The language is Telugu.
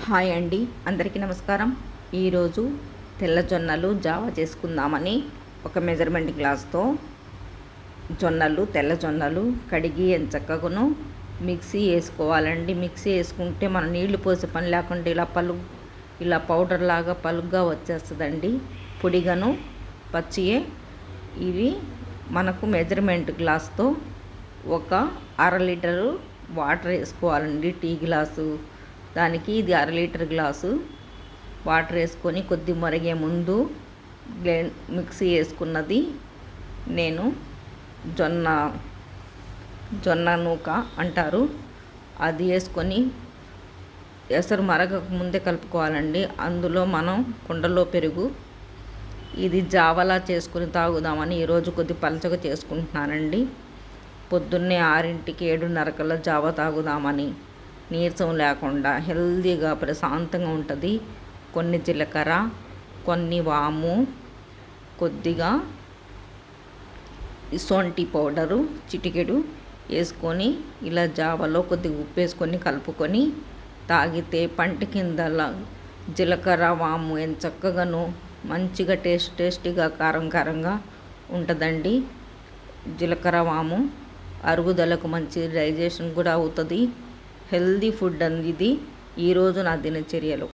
హాయ్ అండి, అందరికీ నమస్కారం. ఈరోజు తెల్ల జొన్నలు జావ చేసుకుందామని ఒక మెజర్మెంట్ గ్లాస్తో తెల్ల జొన్నలు కడిగి ఎంచక్కను మిక్సీ వేసుకోవాలండి. మిక్సీ వేసుకుంటే మనం నీళ్లు పోసే పని లేకుండా ఇలా పౌడర్ లాగా పలుగ్గా వచ్చేస్తుందండి. పొడిగాను పచ్చియే ఇవి మనకు మెజర్మెంట్ గ్లాస్తో ఒక 1/2 లీటరు వాటర్ వేసుకోవాలండి. టీ గ్లాసు దానికి ఇది 1/2 లీటర్ గ్లాసు వాటర్ వేసుకొని కొద్ది మరిగే ముందు మిక్సీ వేసుకున్నది నేను జొన్న నూక అంటారు, అది వేసుకొని ఎసరు మరగక ముందే కలుపుకోవాలండి. అందులో మనం కుండలో పెరుగు, ఇది జావలా చేసుకుని తాగుదామని ఈరోజు కొద్ది పలచగా చేసుకుంటున్నానండి. పొద్దున్నే 6కి 7:30 జావ తాగుదామని, నీరసం లేకుండా హెల్తీగా ప్రశాంతంగా ఉంటుంది. కొన్ని జీలకర్ర, కొన్ని వాము, కొద్దిగా సొంటి పౌడరు చిటికెడు వేసుకొని ఇలా జావలో కొద్దిగా ఉప్పు వేసుకొని కలుపుకొని తాగితే పంట కిందలా జీలకర్ర వాము ఎంచక్కగాను మంచిగా టేస్టీగా కారంగా ఉంటుందండి. జీలకర్ర వాము అరుగుదలకు మంచి డైజెషన్ కూడా అవుతుంది. హెల్దీ ఫుడ్ అండి ఇది. ఈరోజు నా దినచర్యలో